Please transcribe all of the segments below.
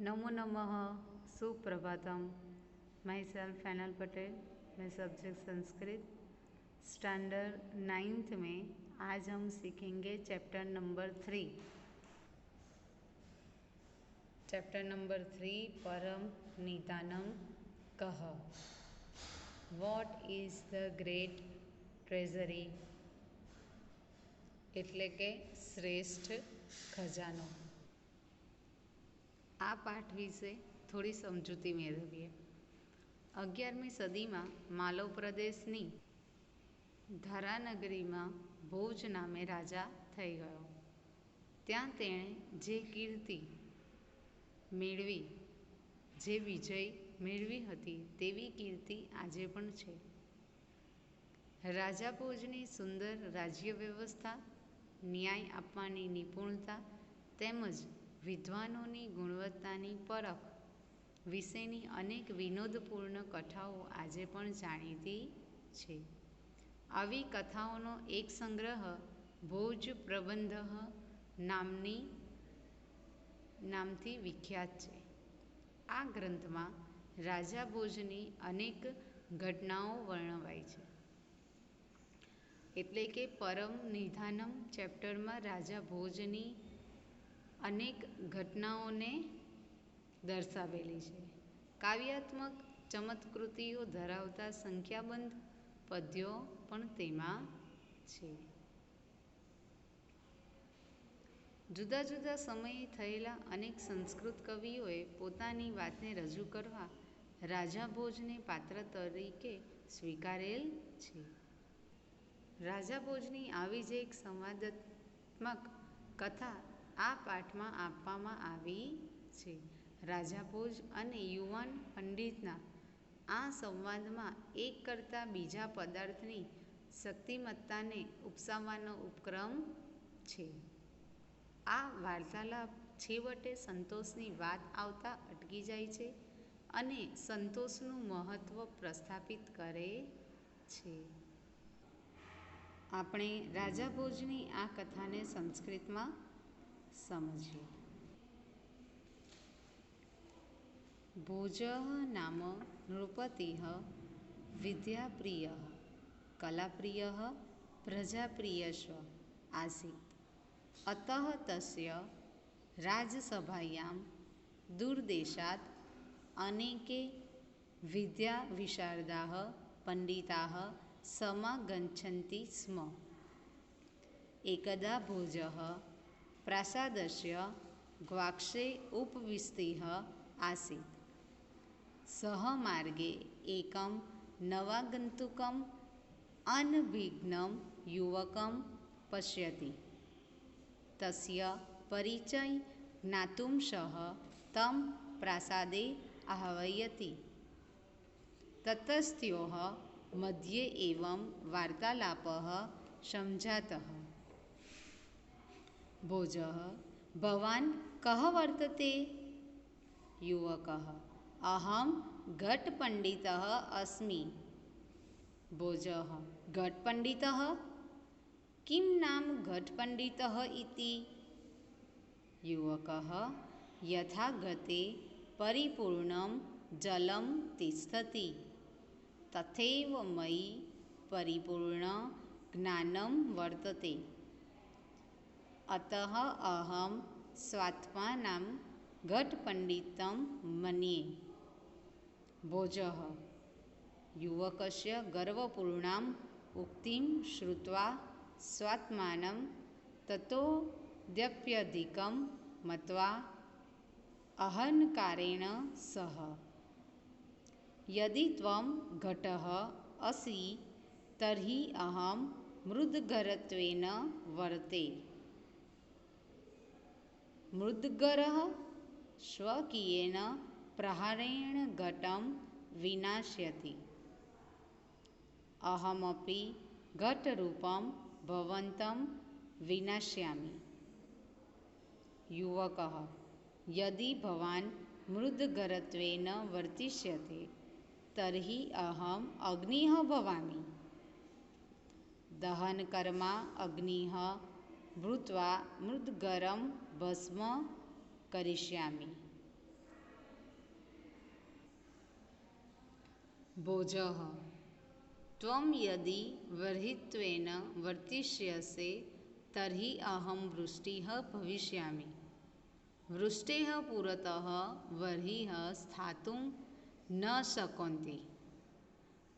नमो नमः। सुप्रभातम। Myself Fenil Patel. मैं सब्जेक्ट संस्कृत स्टैंडर्ड 9th में आज हम सीखेंगे चैप्टर नंबर 3। चैप्टर नंबर 3 परम निदानम कह। What is the great treasury એટલે કે શ્રેષ્ઠ ખજાનો। આ પાઠ વિશે થોડી સમજૂતી મેળવીએ। 11મી સદીમાં માલવ પ્રદેશની ધારાનગરીમાં ભોજ નામે રાજા થઈ ગયો। ત્યાં તેણે જે કીર્તિ મેળવી, જે વિજય મેળવી હતી તેવી કીર્તિ આજે પણ છે। રાજા ભોજની સુંદર રાજ્ય વ્યવસ્થા, ન્યાય આપવાની નિપુણતા તેમજ વિદ્વાનોની ગુણવત્તાની પરખ વિશેની અનેક વિનોદપૂર્ણ કથાઓ આજે પણ જાણીતી છે। આવી કથાઓનો એક સંગ્રહ ભોજ પ્રબંધ નામથી વિખ્યાત છે। આ ગ્રંથમાં રાજા ભોજની અનેક ઘટનાઓ વર્ણવાઈ છે। એટલે કે પરમ નિધાનમ ચેપ્ટરમાં રાજા ભોજની અનેક ઘટનાઓને દર્શાવેલી છે। કાવ્યાત્મક ચમત્કૃતિઓ ધરાવતા સંખ્યાબંધ પદ્યો પણ તેમાં છે। જુદા જુદા સમયે થયેલા અનેક સંસ્કૃત કવિઓએ પોતાની વાતને રજૂ કરવા રાજા ભોજને પાત્ર તરીકે સ્વીકારેલ છે। રાજા ભોજની આવી જ એક સંવાદાત્મક કથા આ પાઠમાં આપવામાં આવી છે। રાજા ભોજ અને યુવાન પંડિતના આ સંવાદમાં એક કરતાં બીજા પદાર્થની શક્તિમત્તાને ઉપસાવવાનો ઉપક્રમ છે। આ વાર્તાલાપ છેવટે સંતોષની વાત આવતા અટકી જાય છે અને સંતોષનું મહત્ત્વ પ્રસ્થાપિત કરે છે। આપણે રાજા ભોજની આ કથાને સંસ્કૃતમાં સમજીએ। ભોજ નામ નૃપતિઃ વિદ્યાપ્રિયઃ કલાપ્રિયઃ પ્રજાપ્રિયશ્ચ આસીत्। અતઃ તસ્ય રાજસભાયાં દૂરદેશાत् અનેકે વિદ્યાવિશારદાः પંડિતાः समागच्छन्ति स्म। एकदा भोजः प्रासादस्य गवाक्षे उपविष्टः आसीत्। सः मार्गे एकं नवागन्तुकम् अनभिज्ञं युवकं पश्यति। तस्य परिचयं ज्ञातुं सः तं प्रासादे आह्वयति। ततस्तयोः मध्ये एवं वार्तालापः संजातः। भोजः भवान् कः वर्तते? युवकः अहं घटपण्डितः अस्मि। भोजः घटपण्डितः? किं नाम घटपण्डितः इति? युवकः यथा घटे परिपूर्णं जलं तिष्ठति तथैव मयि परिपूर्णं ज्ञानं वर्तते। अतः अहं स्वात्मानं घटपण्डितं मन्ये। भोजः युवकस्य गर्वपूर्णाम् उक्तिं श्रुत्वा स्वात्मानं ततोऽप्यधिकं मत्वा अहङ्कारेण सः यदि त्वं घटः असि तर्हि अहं मृद्घरत्वेन वर्ते। मृद्घरः स्वकीयेन प्रहारेण घटं विनाशयति। अहमपि घटरूपं भवन्तं विनाशयामि। युवकः यदि भवान् मृद्घरत्वेन वर्तिष्यते तर्हि अहम् अग्निः भवामि। दहनकर्मा अग्निः भूत्वा मृद्घरं भस्म करिष्यामि। भोजः त्वं यदि वर्हित्वेन वर्तिष्यसे तर्हि अहं वृष्टिः भविष्यामि। वृष्टेः पुरतः वर्हिः स्थातुं न शक्नोति,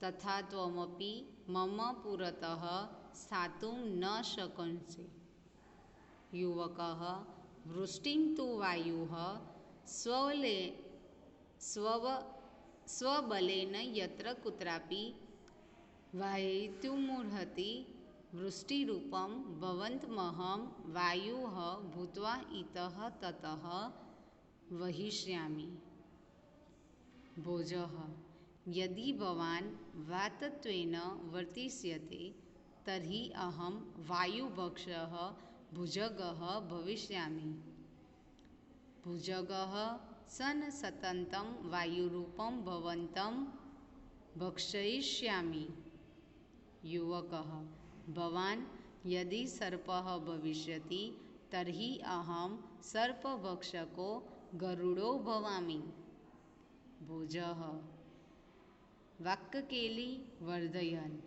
तथा त्वमपि मम पुरतः स्थातुं न शक्नोषि। युवकः वृष्टिं तु वायुः स्वबलेन यत्र कुत्रापि वाहयितुमर्हति। वृष्टिरूपं भवन्तमहं वायुः भूत्वा इतः ततः वहिष्यामि। भोजः यदि भवान् वातत्वेन वर्तिष्यते तर्हि अहं वायुभक्षः भुजगः भविष्यामि। भुजगः सन् सततं वायुरूपं भवन्तं भक्षयिष्यामि। युवकः भवान् यदि सर्पः भविष्यति तर्हि अहं सर्पभक्षको गरुडो भवामि। भोजः वाक्केली वर्धयन्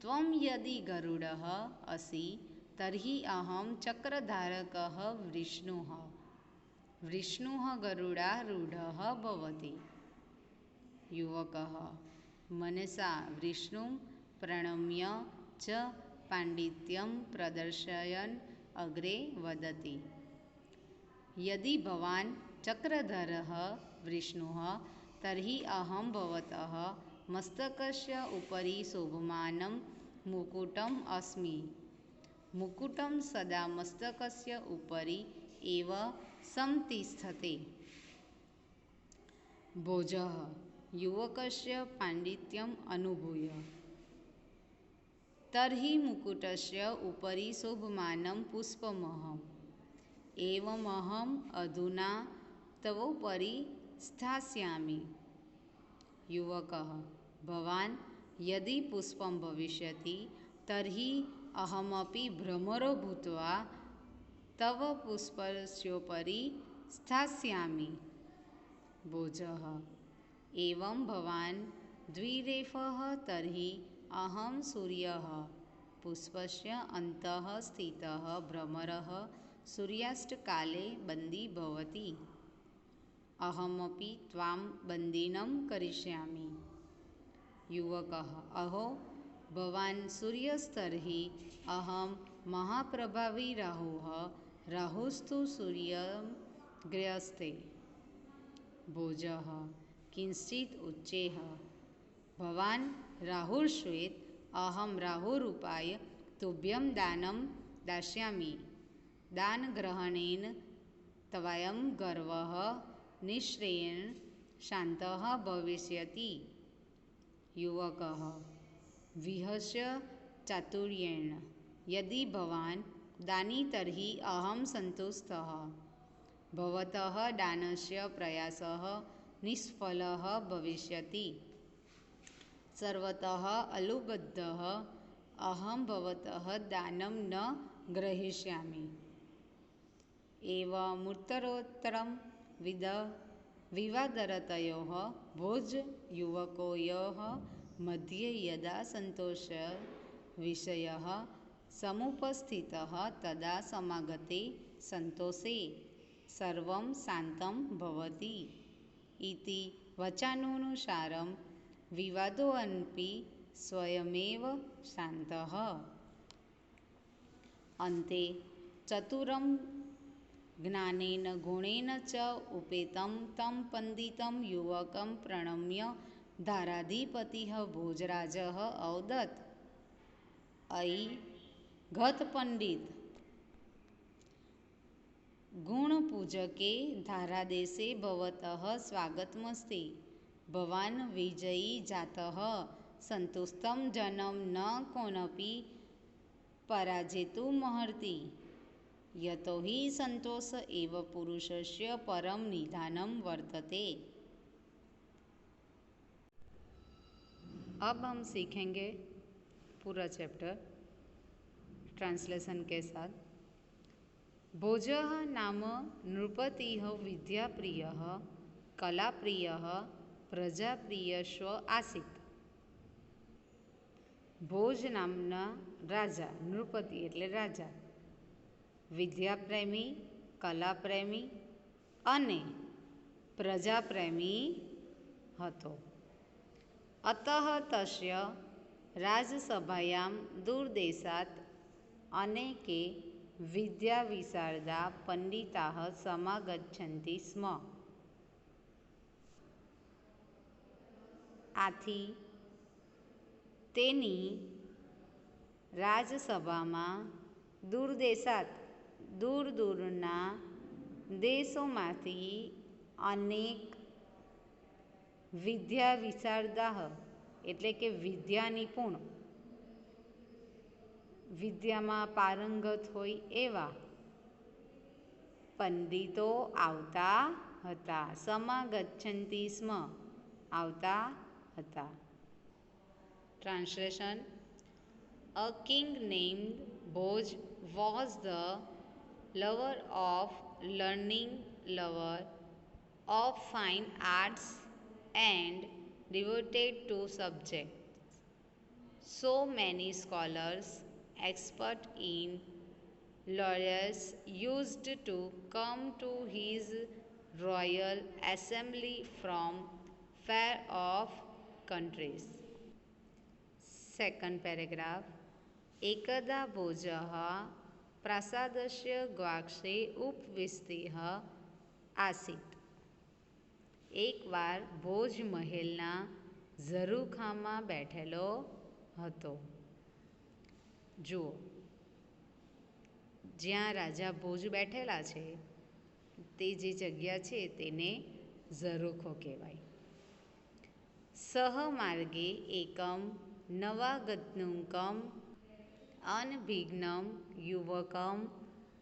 त्वं यदि गरुडः असि तर्हि अहं चक्रधारकः विष्णुः। विष्णुः गरुडारूढः भवति। युवकः मनसा विष्णुं प्रणम्य च पाण्डित्यं प्रदर्शयन् अग्रे वदति। यदि भवान् चक्रधरः विष्णुः तर्हि अहं भवतः मस्तकस्य उपरि शोभमानं मुकुटम् अस्मि। मुकुटं सदा मस्तकस्य उपरि एव संतिष्ठते। भोजः युवकस्य पाण्डित्यम् अनुभूय तर्हि मुकुटस्य उपरि शोभमानं पुष्पमहम् एवमहम् अधुना तवोपरि स्थास्यामि। युवकः भवान् यदि पुष्पं भविष्यति तर्हि अहमपि भ्रमरो भूत्वा तव पुष्पस्योपरि स्थास्यामि। भोजः एवं भवान् द्विरेफः तर्हि अहं सूर्यः। पुष्पस्य अन्तः स्थितः भ्रमरः सूर्यास्तकाले बन्दी भवति। अहमपि त्वां बन्दिनं करिष्यामि। युवकः अहो भवान् सूर्यस्तर्हि अहं महाप्रभावी राहुः। राहुस्तु सूर्यं ग्रहस्ते। भोजः किञ्चित् उच्चैः भवान् राहुर्श्वेत अहं राहुरूपाय तुभ्यं दानं दास्यामि। दानग्रहणेन त्वयं गर्वः निःश्रेयेण शान्तः भविष्यति। युवकः विहस्य चातुर्येण यदि भवान् दानी तर्हि अहं सन्तुष्टः। भवतः दानस्य प्रयासः निष्फलः भविष्यति। सर्वतः अलुबद्धः अहं भवतः दानं न ग्रहीष्यामि। एवमुत्तरोत्तरं विवादरतयोः भोजयुवकयोः मध्ये यदा सन्तोषविषयः समुपस्थितः तदा समागते सन्तोषे सर्वं शान्तं भवति इति वचनानुसारं विवादोऽपि स्वयमेव शान्तः। अन्ते चतुरं ज्ञानेन गुणेन च उपेतं तं पण्डितं युवकं प्रणम्य दाराधिपतिः भोजराजः अवदत्। अयि घतपण्डित गुणपूजके धारादेशे भवतः स्वागतमस्ति। भवान् विजयी जातः। सन्तुष्टं जनं न कोऽनपि पराजेतुमर्हति। यतो हि संतोष एव पुरुषस्य परम निधानं वर्तते। अब हम सीखेंगे पूरा चैप्टर ट्रांसलेशन के साथ। भोजः नाम नृपतिः विद्याप्रियः कलाप्रियः प्रजाप्रियश्च आसीत्। ભોજ નામના રાજા, નૃપતિ એટલે રાજા, વિદ્યાપ્રેમી, કલાપ્રેમી અને પ્રજાપ્રેમી હતો. અતઃ તસ્ય રાજસભાયાં દૂરદેશાत् અનેકે વિદ્યાવિશારદા પંડિતાઃ સમાગચ્છન્તિ સ્મ. આથી તેની રાજસભામાં દૂરદેશાત દૂર દૂરના દેશોમાંથી અનેક વિદ્યા વિશારદાહ એટલે કે વિદ્યા નિપુણ, વિદ્યામાં પારંગત હોય એવા પંડિતો આવતા હતા. સમાગચ્છન્તિ સ્મ આવતા હતા. Translation: A king named Bhoj was the lover of learning, lover of fine arts, and devoted to subjects. So many scholars, expert in lawyers, used to come to his royal assembly from far off countries. Second paragraph. एकदा भोजः प्रासादस्य गवाक्षे उपविष्टः आसीत्. એકવાર ભોજ મહેલના ઝરૂખામાં બેઠેલો હતો. જુઓ, જ્યાં રાજા ભોજ બેઠેલા છે તે જે જગ્યા છે તેને ઝરૂખો કહેવાય. સહમાર્ગે એકમ નવાગતનુકમ અનભિજ્ઞમ યુવકમ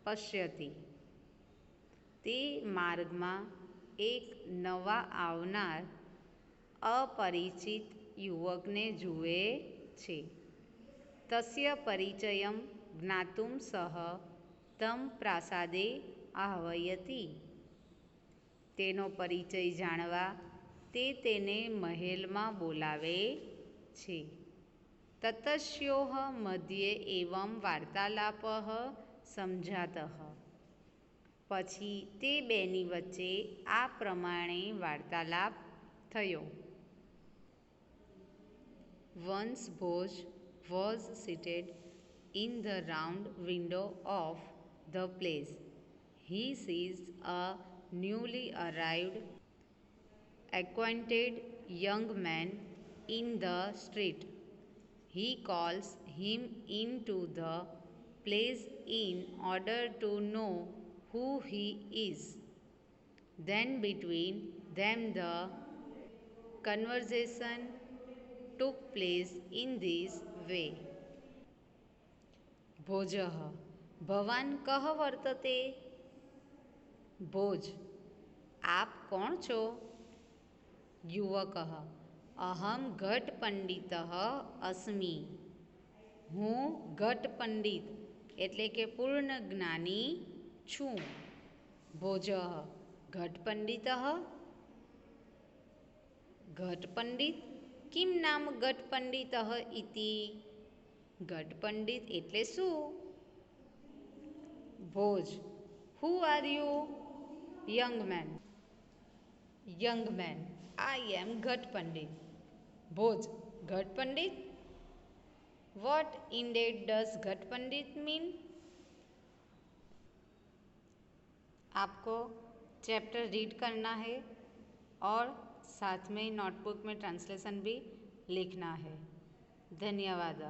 પશ્યતિ. તે માર્ગમાં એક નવા આવનાર અપરિચિત યુવકને જુએ છે. તસ્ય પરિચયમ જ્ઞાતુમ સહ તમ પ્રાસાદે આહ્વયતિ. તેનો પરિચય જાણવા તે તેને મહેલમાં બોલાવે છે. તતસ્યોઃ મધ્યે એવં વાર્તાલાપઃ સમજાતઃ. પછી તે બેની વચ્ચે આ પ્રમાણે વાર્તાલાપ થયો. Once Bhoj was seated in the round window of the place. He sees a newly arrived, acquainted young man in the street. He calls him into the place in order to know who he is. Then between them the conversation took place in this way. ભોજઃ ભવાન કઃ વર્તતે. ભોજ: આપ કોણ છો? યુવકઃ: અહમ ઘટ પંડિતઃ અસ્મિ. હું ઘટ પંડિત એટલે કે પૂર્ણ જ્ઞાની છું. ભોજઃ: ઘટ પંડિતઃ. ઘટ પંડિત કિમ નામ ઘટ પંડિતઃ ઇતિ. ઘટ પંડિત એટલે શું? Bhoj: who are you? Young man: young man, I am Ghat Pandit. Bhoj: Ghat Pandit? What indeed does Ghat Pandit mean? आपको चैप्टर रीड करना है और साथ में नोटबुक में ट्रांसलेशन भी लिखना है. धन्यवाद.